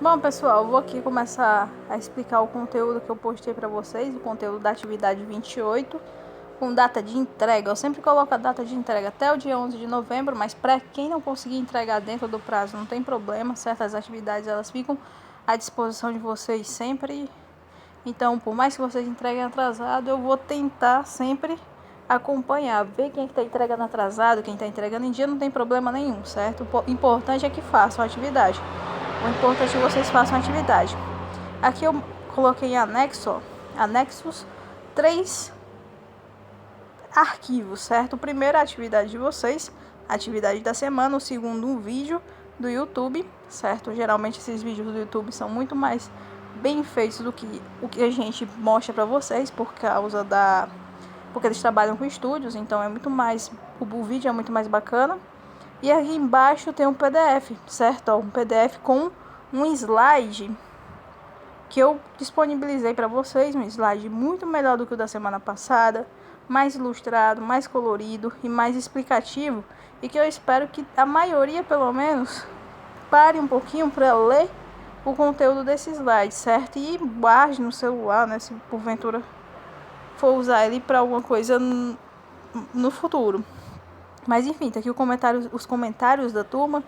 Bom, pessoal, eu vou aqui começar a explicar o conteúdo que eu postei para vocês, o conteúdo da atividade 28, com data de entrega. Eu sempre coloco a data de entrega até o dia 11 de novembro, mas para quem não conseguir entregar dentro do prazo, não tem problema. Certas atividades, elas ficam à disposição de vocês sempre. Então, por mais que vocês entreguem atrasado, eu vou tentar sempre acompanhar, ver quem está entregando atrasado, quem está entregando em dia, não tem problema nenhum, certo? O importante é que façam a atividade. O importante é que vocês façam a atividade. Aqui eu coloquei em anexos 3 arquivos, certo? O primeiro é a atividade de vocês, a atividade da semana. O segundo, um vídeo do YouTube, certo? Geralmente esses vídeos do YouTube são muito mais bem feitos do que o que a gente mostra para vocês, porque eles trabalham com estúdios, então é muito mais, o vídeo é muito mais bacana. E aqui embaixo tem um PDF, certo? Um PDF com um slide que eu disponibilizei para vocês, um slide muito melhor do que o da semana passada, mais ilustrado, mais colorido e mais explicativo, e que eu espero que a maioria, pelo menos, pare um pouquinho para ler o conteúdo desse slide, certo? E guarde no celular, né, se porventura for usar ele para alguma coisa no futuro. Mas enfim, tá aqui os comentários da turma.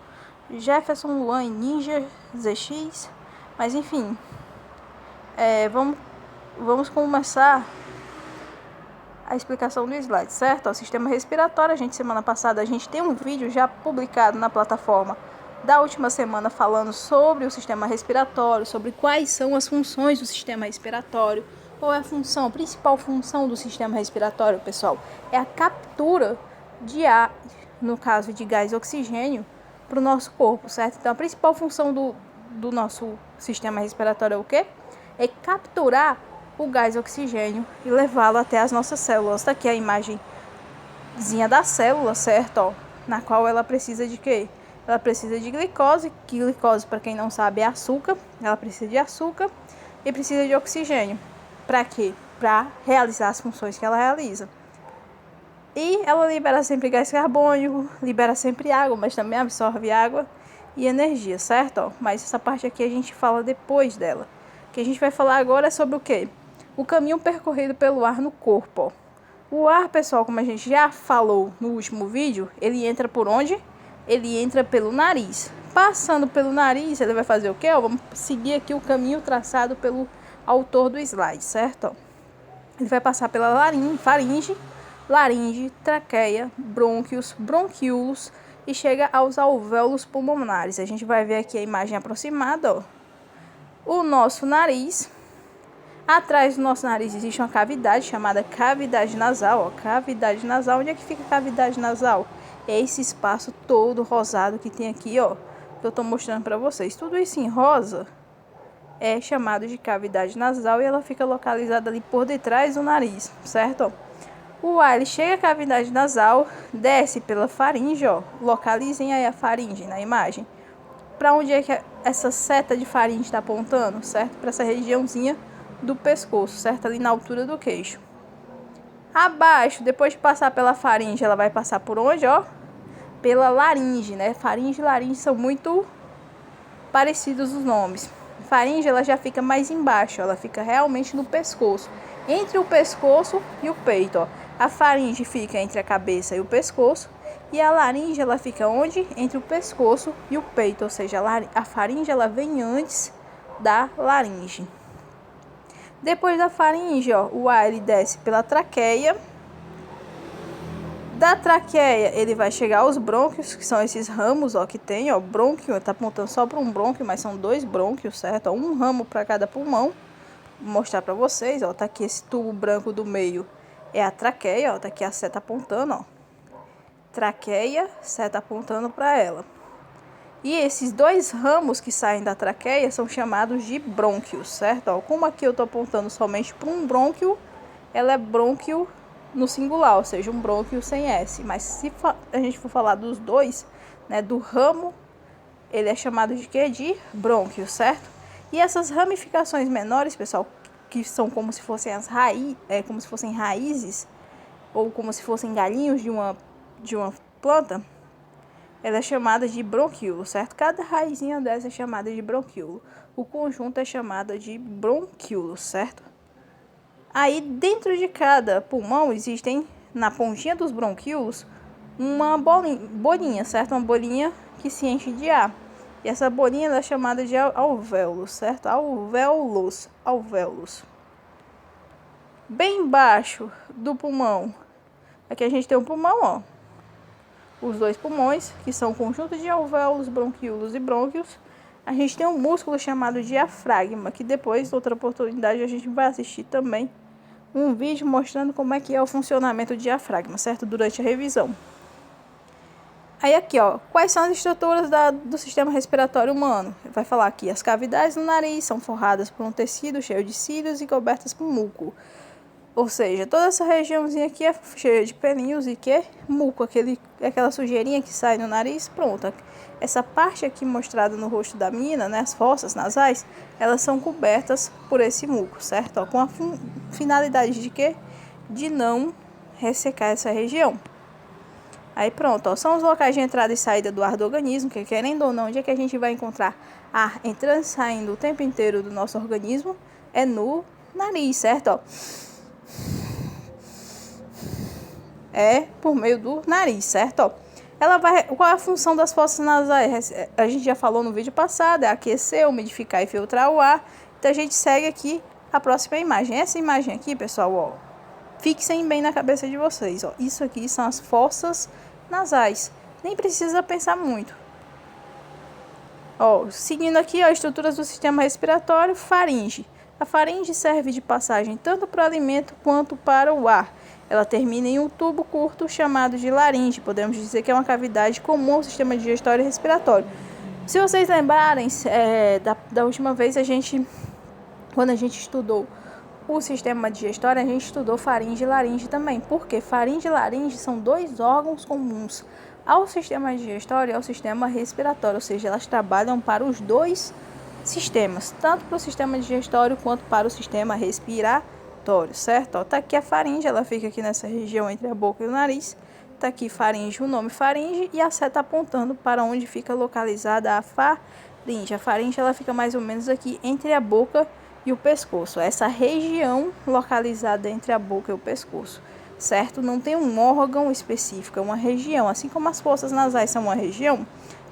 Jefferson, Luan e Ninja ZX. Mas enfim, vamos começar a explicação do slide, certo? O sistema respiratório, semana passada a gente tem um vídeo já publicado na plataforma da última semana falando sobre o sistema respiratório, sobre quais são as funções do sistema respiratório. Qual é a principal função do sistema respiratório, pessoal? É a captura de ar, no caso de gás e oxigênio, para o nosso corpo, certo? Então, a principal função do nosso sistema respiratório é o quê? É capturar o gás e oxigênio e levá-lo até as nossas células. Está aqui a imagenzinha da célula, certo? Ó, na qual ela precisa de quê? Ela precisa de glicose, que glicose, para quem não sabe, é açúcar. Ela precisa de açúcar e precisa de oxigênio. Para quê? Para realizar as funções que ela realiza. E ela libera sempre gás carbônico, libera sempre água, mas também absorve água e energia, certo? Ó, mas essa parte aqui a gente fala depois dela. O que a gente vai falar agora é sobre o quê? O caminho percorrido pelo ar no corpo. Ó. O ar, pessoal, como a gente já falou no último vídeo, ele entra por onde? Ele entra pelo nariz. Passando pelo nariz, ele vai fazer o quê? Ó, vamos seguir aqui o caminho traçado pelo autor do slide, certo? Ó. Ele vai passar pela laringe, traqueia, brônquios, bronquíolos e chega aos alvéolos pulmonares. A gente vai ver aqui a imagem aproximada, ó. O nosso nariz. Atrás do nosso nariz existe uma cavidade chamada cavidade nasal, ó. Cavidade nasal. Onde é que fica a cavidade nasal? É esse espaço todo rosado que tem aqui, ó, que eu tô mostrando para vocês. Tudo isso em rosa é chamado de cavidade nasal e ela fica localizada ali por detrás do nariz, certo? O ar, ele chega à cavidade nasal, desce pela faringe, ó. Localizem aí a faringe na imagem. Para onde é que essa seta de faringe está apontando, certo? Para essa regiãozinha do pescoço, certo? Ali na altura do queixo. Abaixo, depois de passar pela faringe, ela vai passar por onde, ó? Pela laringe, né? Faringe e laringe são muito parecidos os nomes. Faringe, ela já fica mais embaixo, ela fica realmente no pescoço. Entre o pescoço e o peito, ó. A faringe fica entre a cabeça e o pescoço. E a laringe, ela fica onde? Entre o pescoço e o peito. Ou seja, a faringe, ela vem antes da laringe. Depois da faringe, ó, o ar, ele desce pela traqueia. Da traqueia, ele vai chegar aos brônquios, que são esses ramos, ó, que tem, ó, brônquio, tá apontando só para um brônquio, mas são 2 brônquios, certo? Ó, um ramo para cada pulmão. Vou mostrar para vocês, ó, tá aqui esse tubo branco do meio, é a traqueia, ó, tá aqui a seta apontando, ó. Traqueia, seta apontando para ela. E esses 2 ramos que saem da traqueia são chamados de brônquios, certo? Ó, como aqui eu tô apontando somente para um brônquio, ela é brônquio no singular, ou seja, um brônquio sem S. Mas se a gente for falar dos 2, né, do ramo, ele é chamado de quê? De brônquio, certo? E essas ramificações menores, pessoal, que são como se fossem como se fossem raízes ou como se fossem galinhos de uma planta, ela é chamada de bronquíolo, certo? Cada raizinha dessa é chamada de bronquíolo. O conjunto é chamado de bronquíolo, certo? Aí, dentro de cada pulmão, existem, na pontinha dos bronquíolos, uma bolinha, certo? Uma bolinha que se enche de ar. E essa bolinha ela é chamada de alvéolos, certo? Alvéolos. Bem embaixo do pulmão, aqui a gente tem o pulmão, ó. Os dois pulmões, que são o conjunto de alvéolos, bronquíolos e brônquios. A gente tem um músculo chamado diafragma, que depois, outra oportunidade, a gente vai assistir também um vídeo mostrando como é que é o funcionamento do diafragma, certo? Durante a revisão. Aí aqui, ó, quais são as estruturas do sistema respiratório humano? Vai falar aqui, as cavidades do nariz são forradas por um tecido cheio de cílios e cobertas por muco. Ou seja, toda essa regiãozinha aqui é cheia de pelinhos e que muco, aquela sujeirinha que sai no nariz, pronto. Essa parte aqui mostrada no rosto da menina, né, as fossas nasais, elas são cobertas por esse muco, certo? Ó, com a finalidade de quê? De não ressecar essa região. Aí pronto, ó, são os locais de entrada e saída do ar do organismo, que querendo ou não, onde é que a gente vai encontrar ar entrando e saindo o tempo inteiro do nosso organismo? É no nariz, certo? Ó. É por meio do nariz, certo? Ó. Qual é a função das fossas nasais? A gente já falou no vídeo passado, é aquecer, umidificar e filtrar o ar. Então a gente segue aqui a próxima imagem. Essa imagem aqui, pessoal, ó, fixem bem na cabeça de vocês, ó. Isso aqui são as fossas nasais. Nem precisa pensar muito. Ó, seguindo aqui, ó, estruturas do sistema respiratório, faringe. A faringe serve de passagem tanto para o alimento quanto para o ar. Ela termina em um tubo curto chamado de laringe. Podemos dizer que é uma cavidade comum ao sistema digestório e respiratório. Se vocês lembrarem, da última vez quando a gente estudou o sistema digestório, a gente estudou faringe e laringe também. Porque faringe e laringe são dois órgãos comuns ao sistema digestório e ao sistema respiratório. Ou seja, elas trabalham para os dois sistemas, tanto para o sistema digestório quanto para o sistema respiratório, certo? Ó, tá aqui a faringe, ela fica aqui nessa região entre a boca e o nariz. Tá aqui faringe, o nome faringe, e a seta apontando para onde fica localizada a faringe. A faringe ela fica mais ou menos aqui entre a boca e o pescoço. Essa região localizada entre a boca e o pescoço, certo? Não tem um órgão específico, é uma região. Assim como as fossas nasais são uma região,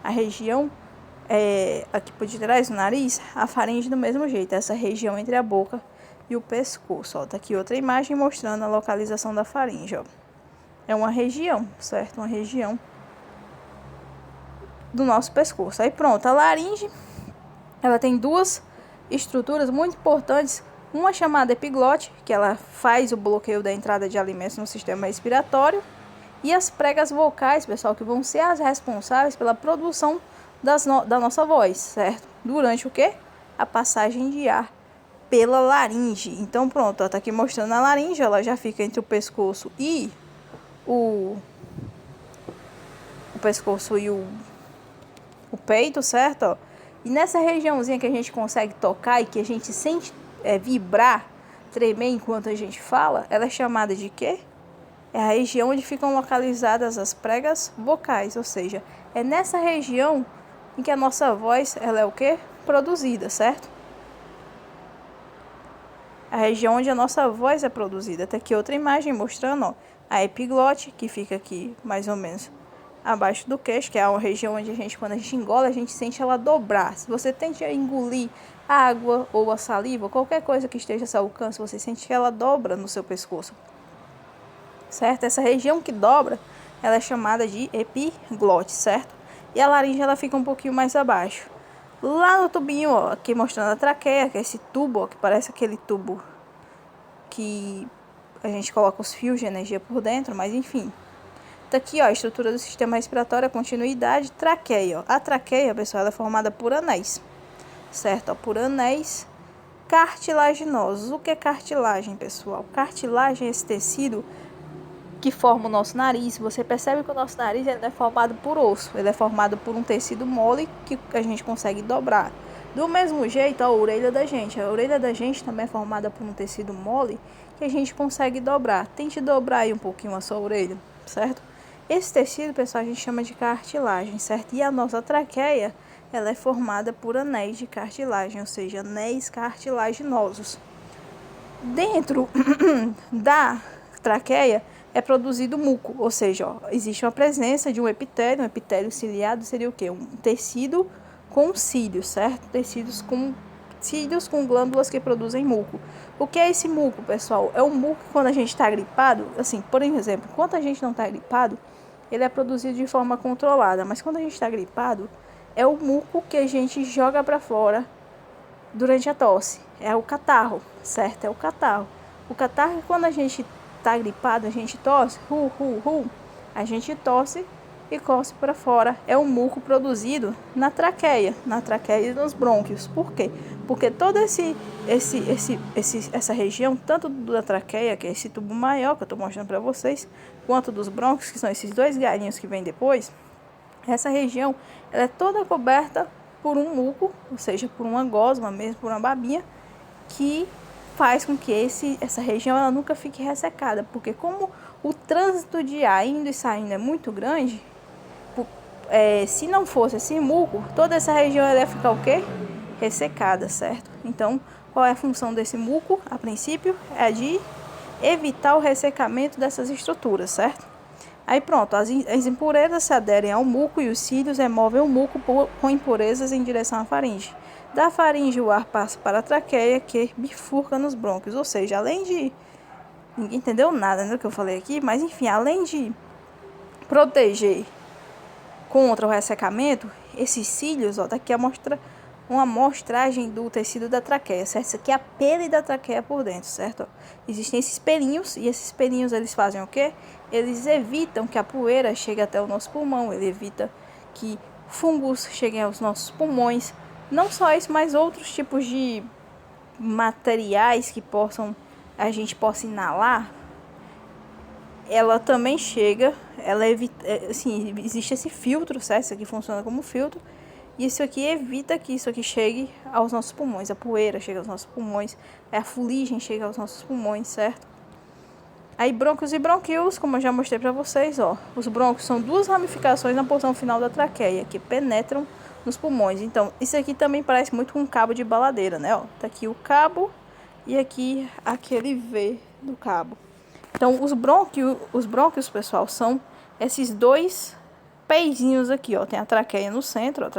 a região aqui por detrás do nariz, a faringe do mesmo jeito, essa região entre a boca e o pescoço. Ó, tá aqui outra imagem mostrando a localização da faringe, ó. É uma região, certo? Uma região do nosso pescoço. Aí pronto, a laringe, ela tem duas estruturas muito importantes. Uma chamada epiglote, que ela faz o bloqueio da entrada de alimentos no sistema respiratório. E as pregas vocais, pessoal, que vão ser as responsáveis pela produção da nossa voz, certo? Durante o quê? A passagem de ar pela laringe. Então pronto, ó, tá aqui mostrando a laringe, ela já fica entre o pescoço e o peito, certo? Ó. E nessa regiãozinha que a gente consegue tocar e que a gente sente vibrar, tremer enquanto a gente fala, ela é chamada de quê? É a região onde ficam localizadas as pregas vocais, ou seja, é nessa região em que a nossa voz, ela é o quê? Produzida, certo? A região onde a nossa voz é produzida. Tá aqui outra imagem mostrando, ó, a epiglote, que fica aqui mais ou menos abaixo do queixo, que é a região onde quando a gente engole, a gente sente ela dobrar. Se você tenta engolir água ou a saliva, qualquer coisa que esteja a seu alcance, você sente que ela dobra no seu pescoço, certo? Essa região que dobra, ela é chamada de epiglote, certo? E a laringe, ela fica um pouquinho mais abaixo. Lá no tubinho, ó, aqui mostrando a traqueia, que é esse tubo, ó, que parece aquele tubo que a gente coloca os fios de energia por dentro, mas enfim. Tá aqui, ó, a estrutura do sistema respiratório, a continuidade, traqueia, ó. A traqueia, pessoal, ela é formada por anéis, certo? Ó, por anéis cartilaginosos. O que é cartilagem, pessoal? Cartilagem é esse tecido que forma o nosso nariz. Você percebe que o nosso nariz ele não é formado por osso, ele é formado por um tecido mole que a gente consegue dobrar. Do mesmo jeito, a orelha da gente também é formada por um tecido mole que a gente consegue dobrar. Tente dobrar aí um pouquinho a sua orelha, certo? Esse tecido, pessoal, a gente chama de cartilagem, certo? E a nossa traqueia, ela é formada por anéis de cartilagem, ou seja, anéis cartilaginosos. Dentro da traqueia é produzido muco, ou seja, ó, existe uma presença de um epitélio ciliado seria o quê? Um tecido com cílios, certo? Tecidos com cílios com glândulas que produzem muco. O que é esse muco, pessoal? É um muco que quando a gente está gripado, assim, por exemplo, quando a gente não está gripado, ele é produzido de forma controlada, mas quando a gente está gripado, é o muco que a gente joga para fora durante a tosse. É o catarro, certo? É o catarro. O catarro, quando a gente tá gripado, a gente tosse, a gente tosse e coce para fora. É um muco produzido na traqueia e nos brônquios. Por quê? Porque toda essa região, tanto da traqueia, que é esse tubo maior que eu tô mostrando para vocês, quanto dos brônquios, que são esses dois galinhos que vêm depois, essa região ela é toda coberta por um muco, ou seja, por uma gosma mesmo, por uma babinha, que faz com que essa região ela nunca fique ressecada, porque como o trânsito de ar indo e saindo é muito grande, se não fosse esse muco, toda essa região ela ia ficar o quê? Ressecada, certo? Então, qual é a função desse muco? A princípio, é de evitar o ressecamento dessas estruturas, certo? Aí pronto, as impurezas se aderem ao muco e os cílios removem o muco com impurezas em direção à faringe. Da faringe o ar passa para a traqueia, que bifurca nos brônquios, ou seja, além de... Ninguém entendeu nada, né, do que eu falei aqui, mas enfim, além de proteger contra o ressecamento, esses cílios, ó, daqui mostra uma amostragem do tecido da traqueia, certo? Isso aqui é a pele da traqueia por dentro, certo? Existem esses pelinhos, e esses pelinhos eles fazem o quê? Eles evitam que a poeira chegue até o nosso pulmão, ele evita que fungos cheguem aos nossos pulmões. Não só isso, mas outros tipos de materiais que a gente possa inalar, ela também chega, ela evita, assim, existe esse filtro, certo? Isso aqui funciona como filtro, e isso aqui evita que isso aqui chegue aos nossos pulmões, a poeira chega aos nossos pulmões, a fuligem chega aos nossos pulmões, certo? Aí brônquios e bronquíolos, como eu já mostrei para vocês, ó, os brônquios são duas ramificações na porção final da traqueia, que penetram nos pulmões. Então, isso aqui também parece muito com um cabo de baladeira, né, ó? Tá aqui o cabo e aqui aquele V do cabo. Então, os brônquios, pessoal, são esses dois peizinhos aqui, ó. Tem a traqueia no centro,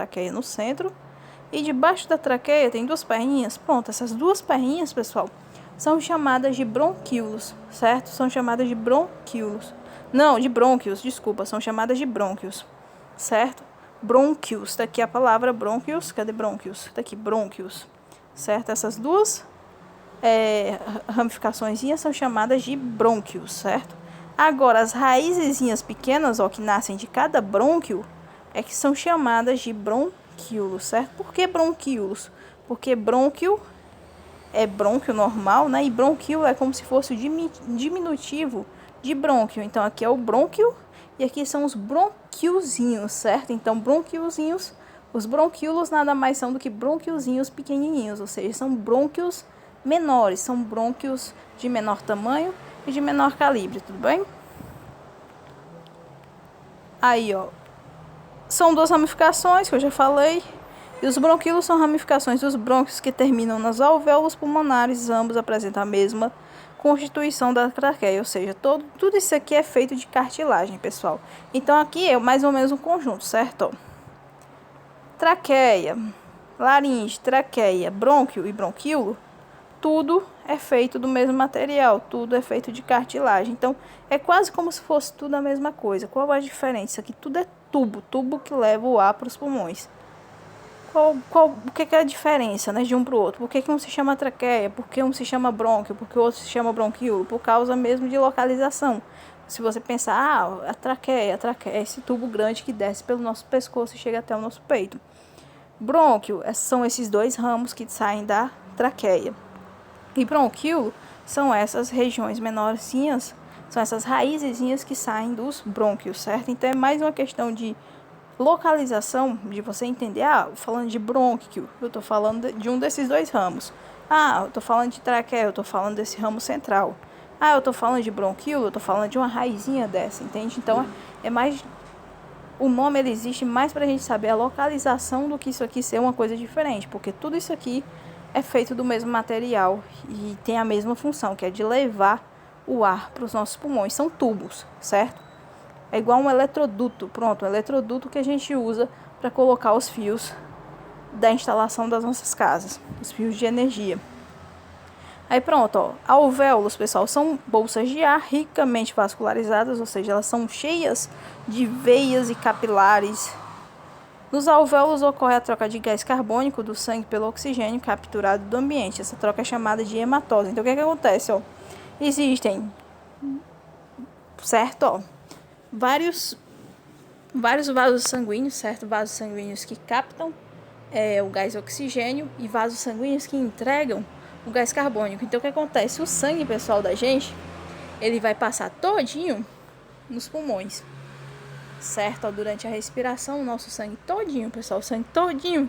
e debaixo da traqueia tem duas perninhas. Pronto, essas duas perninhas, pessoal, são chamadas de bronquíolos, certo? São chamadas de bronquíolos. Não, de brônquios, desculpa, são chamadas de brônquios, certo? Brônquios, tá aqui a palavra brônquios, cadê brônquios? Tá aqui, brônquios, certo? Essas duas ramificaçõezinhas são chamadas de brônquios, certo? Agora, as raízezinhas pequenas, ó, que nascem de cada brônquio, é que são chamadas de bronquíolos, certo? Por que bronquíolos? Porque brônquio é brônquio normal, né? E bronquíolo é como se fosse o diminutivo de brônquio. Então, aqui é o brônquio e aqui são os bronquiozinhos, certo? Então, bronquiozinhos, os bronquíolos nada mais são do que bronquiozinhos pequenininhos, ou seja, são brônquios menores, são brônquios de menor tamanho e de menor calibre, tudo bem? Aí, ó, são duas ramificações que eu já falei. E os bronquíolos são ramificações dos brônquios que terminam nas alvéolos pulmonares, ambos apresentam a mesma constituição da traqueia, ou seja, tudo isso aqui é feito de cartilagem, pessoal. Então, aqui é mais ou menos um conjunto, certo? Traqueia, laringe, traqueia, brônquio e bronquíolo, tudo é feito do mesmo material, tudo é feito de cartilagem. Então, é quase como se fosse tudo a mesma coisa. Qual a diferença? Aqui tudo é tubo que leva o ar para os pulmões. O que é a diferença, né, de um para o outro? Por que um se chama traqueia? Por que um se chama brônquio? Por que o outro se chama bronquíolo? Por causa mesmo de localização. Se você pensar, a traqueia é esse tubo grande que desce pelo nosso pescoço e chega até o nosso peito. Brônquio são esses dois ramos que saem da traqueia. E bronquíolo são essas regiões menorzinhas, são essas raizezinhas que saem dos brônquios, certo? Então, é mais uma questão de localização, de você entender, falando de brônquio, eu estou falando de um desses dois ramos. Eu estou falando de traqueia, eu estou falando desse ramo central. Eu estou falando de bronquíolo, eu estou falando de uma raizinha dessa, entende? Então, É mais... O nome ele existe mais para a gente saber a localização do que isso aqui ser uma coisa diferente, porque tudo isso aqui é feito do mesmo material e tem a mesma função, que é de levar o ar para os nossos pulmões. São tubos, certo? É igual um eletroduto, pronto, um eletroduto que a gente usa para colocar os fios da instalação das nossas casas, os fios de energia. Aí pronto, ó, alvéolos, pessoal, são bolsas de ar ricamente vascularizadas, ou seja, elas são cheias de veias e capilares. Nos alvéolos ocorre a troca de gás carbônico do sangue pelo oxigênio capturado do ambiente. Essa troca é chamada de hematose. Então, o que acontece? Ó? Existem, certo? Ó, vários vasos sanguíneos, certo? Vasos sanguíneos que captam o gás oxigênio e vasos sanguíneos que entregam o gás carbônico. Então, o que acontece? O sangue, pessoal, da gente, ele vai passar todinho nos pulmões. Certo? Ó, durante a respiração, o nosso sangue todinho, pessoal, o sangue todinho,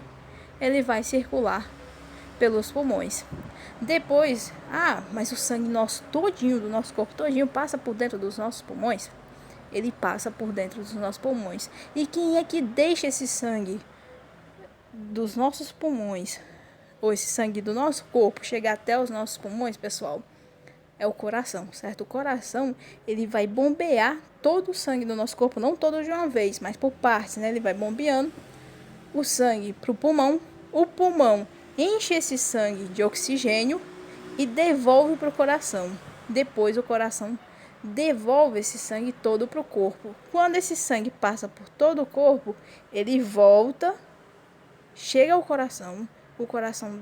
ele vai circular pelos pulmões. Depois, mas o sangue nosso todinho, do nosso corpo todinho, passa por dentro dos nossos pulmões? Ele passa por dentro dos nossos pulmões. E quem é que deixa esse sangue dos nossos pulmões, ou esse sangue do nosso corpo, chegar até os nossos pulmões, pessoal? É o coração, certo? O coração, ele vai bombear todo o sangue do nosso corpo, não todo de uma vez, mas por partes, né? Ele vai bombeando o sangue para o pulmão. O pulmão enche esse sangue de oxigênio e devolve para o coração. Depois o coração devolve esse sangue todo para o corpo. Quando esse sangue passa por todo o corpo, ele volta, chega ao coração. O coração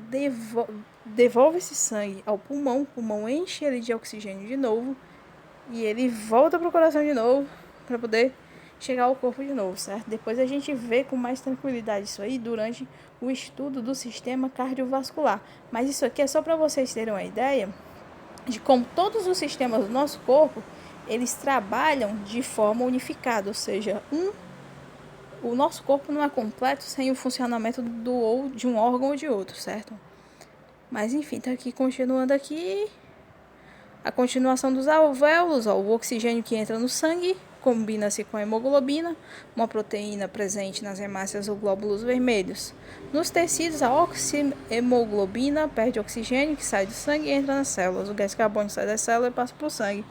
devolve esse sangue ao pulmão, o pulmão enche ele de oxigênio de novo e ele volta para o coração de novo para poder chegar ao corpo de novo, certo? Depois a gente vê com mais tranquilidade isso aí durante o estudo do sistema cardiovascular. Mas isso aqui é só para vocês terem uma ideia de como todos os sistemas do nosso corpo, eles trabalham de forma unificada, ou seja, o nosso corpo não é completo sem o funcionamento de um órgão ou de outro, certo? Mas enfim, tá aqui, continuando aqui, a continuação dos alvéolos, ó, o oxigênio que entra no sangue combina-se com a hemoglobina, uma proteína presente nas hemácias ou glóbulos vermelhos. Nos tecidos, a oxihemoglobina perde oxigênio que sai do sangue e entra nas células. O gás carbônico sai das células e passa para o sangue.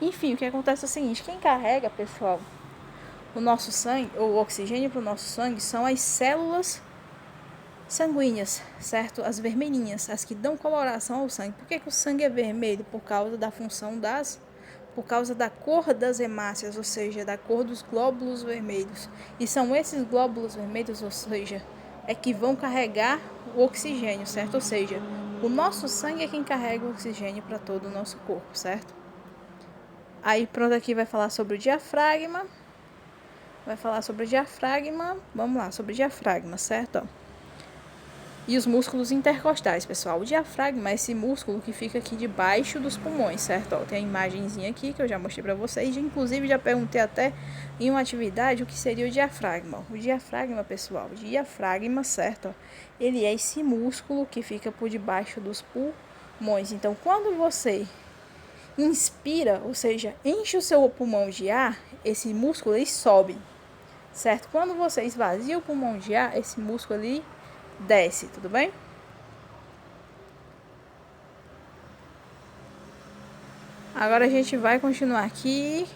Enfim, o que acontece é o seguinte, quem carrega, pessoal, o nosso sangue, ou o oxigênio para o nosso sangue, são as células sanguíneas, certo? As vermelhinhas, as que dão coloração ao sangue. Por que o sangue é vermelho? Por causa da função por causa da cor das hemácias, ou seja, da cor dos glóbulos vermelhos. E são esses glóbulos vermelhos, ou seja, é que vão carregar o oxigênio, certo? Ou seja, o nosso sangue é quem carrega o oxigênio para todo o nosso corpo, certo? Aí pronto, aqui vai falar sobre o diafragma. Vamos lá, sobre o diafragma, certo? Ó. E os músculos intercostais, pessoal. O diafragma é esse músculo que fica aqui debaixo dos pulmões, certo? Ó, tem a imagenzinha aqui que eu já mostrei para vocês. Inclusive, já perguntei até em uma atividade o que seria o diafragma. O diafragma, pessoal, certo? Ó, ele é esse músculo que fica por debaixo dos pulmões. Então, quando você inspira, ou seja, enche o seu pulmão de ar, esse músculo ele sobe, certo? Quando você esvazia o pulmão de ar, esse músculo ali desce, tudo bem? Agora a gente vai continuar aqui.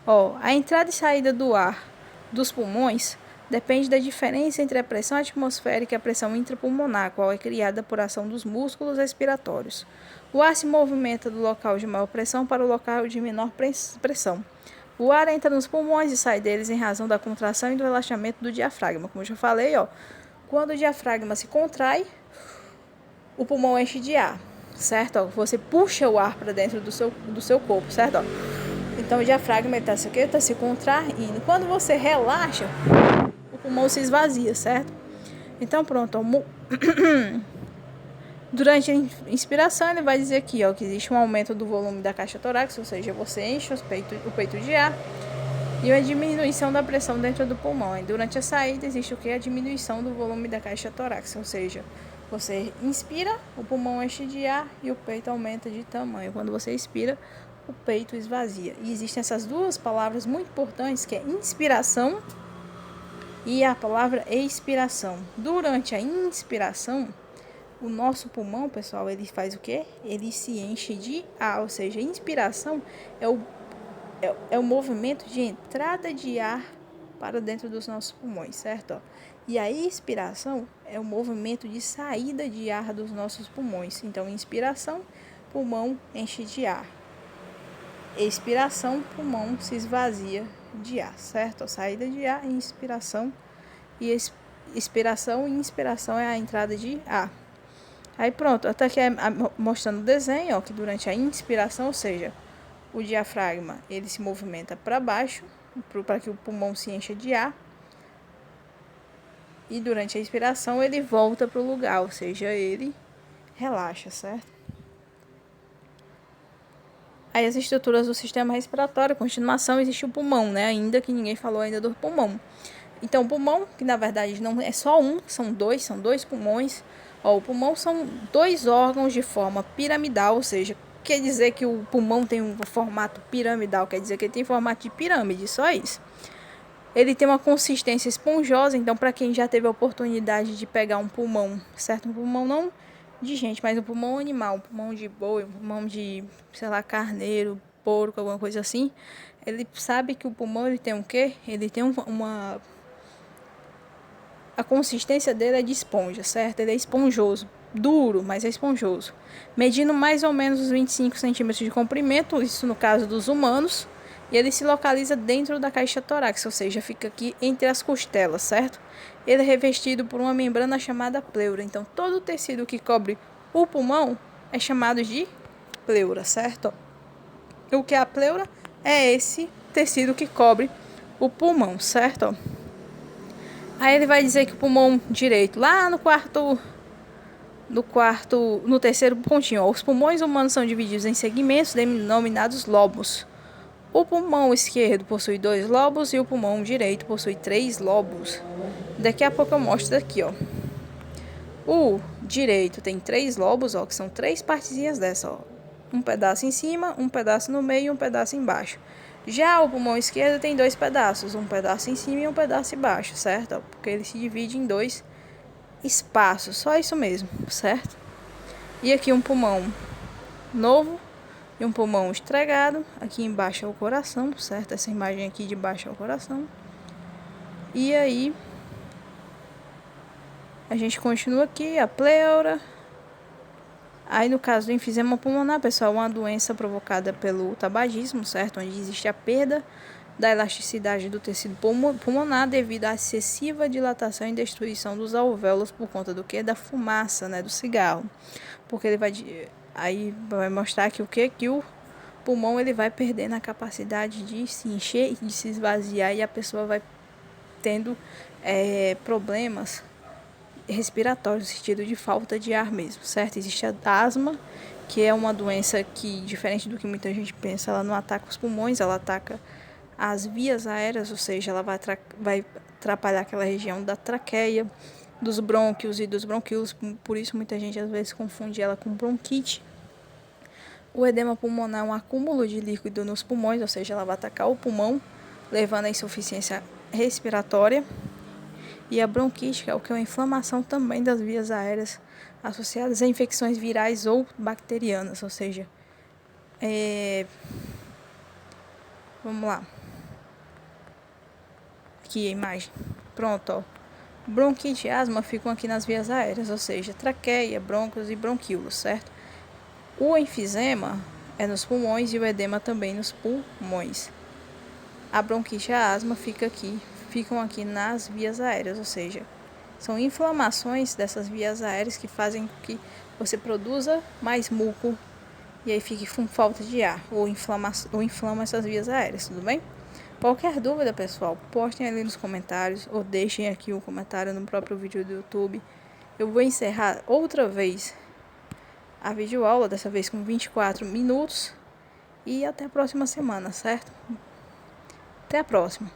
Ó, a entrada e saída do ar dos pulmões depende da diferença entre a pressão atmosférica e a pressão intrapulmonar, qual é criada por ação dos músculos respiratórios. O ar se movimenta do local de maior pressão para o local de menor pressão. O ar entra nos pulmões e sai deles em razão da contração e do relaxamento do diafragma. Como eu já falei, ó, quando o diafragma se contrai, o pulmão enche de ar, certo? Ó, você puxa o ar para dentro do seu corpo, certo? Ó. Então o diafragma está se contraindo. Quando você relaxa, o pulmão se esvazia, certo? Então pronto, ó, durante a inspiração ele vai dizer aqui, ó, que existe um aumento do volume da caixa torácica, ou seja, você enche o peito de ar, e uma diminuição da pressão dentro do pulmão. E durante a saída existe o que? A diminuição do volume da caixa torácica, ou seja, você inspira, o pulmão enche de ar e o peito aumenta de tamanho. Quando você expira, o peito esvazia. E existem essas duas palavras muito importantes, que é inspiração e a palavra expiração. Durante a inspiração, o nosso pulmão, pessoal, ele faz o quê? Ele se enche de ar, ou seja, a inspiração é o movimento de entrada de ar para dentro dos nossos pulmões, certo? E a expiração é o movimento de saída de ar dos nossos pulmões. Então, inspiração, pulmão enche de ar. Expiração, pulmão se esvazia de ar, certo? A saída de ar, inspiração e expiração e inspiração é a entrada de ar. Aí pronto, até aqui mostrando o desenho, ó, que durante a inspiração, ou seja, o diafragma ele se movimenta para baixo, para que o pulmão se encha de ar. E durante a expiração ele volta para o lugar, ou seja, ele relaxa, certo? Aí as estruturas do sistema respiratório, continuação, existe o pulmão, né? Ainda que ninguém falou ainda do pulmão. Então, o pulmão, que na verdade não é só um, são dois pulmões. Ó, o pulmão são dois órgãos de forma piramidal, ou seja, quer dizer que o pulmão tem um formato piramidal, quer dizer que ele tem formato de pirâmide, só isso. Ele tem uma consistência esponjosa, então para quem já teve a oportunidade de pegar um pulmão, certo? Um pulmão não de gente, mas um pulmão animal, um pulmão de boi, um pulmão de, sei lá, carneiro, porco, alguma coisa assim, ele sabe que o pulmão ele tem o quê? Ele tem a consistência dele é de esponja, certo? Ele é esponjoso, duro, mas é esponjoso. Medindo mais ou menos os 25 centímetros de comprimento, isso no caso dos humanos, e ele se localiza dentro da caixa torácica, ou seja, fica aqui entre as costelas, certo? Ele é revestido por uma membrana chamada pleura. Então, todo o tecido que cobre o pulmão é chamado de pleura, certo? O que é a pleura? É esse tecido que cobre o pulmão, certo? Aí ele vai dizer que o pulmão direito, lá no terceiro pontinho, ó, os pulmões humanos são divididos em segmentos denominados lobos. O pulmão esquerdo possui 2 lobos e o pulmão direito possui 3 lobos. Daqui a pouco eu mostro aqui, ó. O direito tem 3 lobos, ó, que são 3 partezinhas dessa, ó. Um pedaço em cima, um pedaço no meio e um pedaço embaixo. Já o pulmão esquerdo tem 2 pedaços, um pedaço em cima e um pedaço embaixo, certo? Ó, porque ele se divide em 2 espaços, só isso mesmo, certo? E aqui um pulmão novo e um pulmão estragado. Aqui embaixo é o coração, certo? Essa imagem aqui de baixo é o coração. E aí a gente continua aqui, a pleura. Aí no caso do enfisema pulmonar, pessoal, é uma doença provocada pelo tabagismo, certo? Onde existe a perda da elasticidade do tecido pulmonar devido à excessiva dilatação e destruição dos alvéolos por conta do que? Da fumaça, né? Do cigarro. Porque ele vai mostrar que o que? Que o pulmão ele vai perdendo a capacidade de se encher e de se esvaziar e a pessoa vai tendo problemas respiratórios, no sentido de falta de ar mesmo, certo? Existe a asma, que é uma doença que, diferente do que muita gente pensa, ela não ataca os pulmões, ela ataca as vias aéreas, ou seja, ela vai atrapalhar aquela região da traqueia, dos brônquios e dos bronquíolos, por isso muita gente às vezes confunde ela com bronquite. O edema pulmonar é um acúmulo de líquido nos pulmões, ou seja, ela vai atacar o pulmão, levando à insuficiência respiratória. E a bronquite, que é uma inflamação também das vias aéreas associadas a infecções virais ou bacterianas, ou seja, vamos lá. Aqui a imagem. Pronto, ó. Bronquite e asma ficam aqui nas vias aéreas, ou seja, traqueia, brônquios e bronquíolos, certo? O enfisema é nos pulmões e o edema também nos pulmões. A bronquite e a asma ficam aqui nas vias aéreas, ou seja, são inflamações dessas vias aéreas que fazem com que você produza mais muco e aí fique com falta de ar ou inflama essas vias aéreas, tudo bem? Qualquer dúvida, pessoal, postem ali nos comentários ou deixem aqui um comentário no próprio vídeo do YouTube. Eu vou encerrar outra vez a videoaula, dessa vez com 24 minutos. E até a próxima semana, certo? Até a próxima.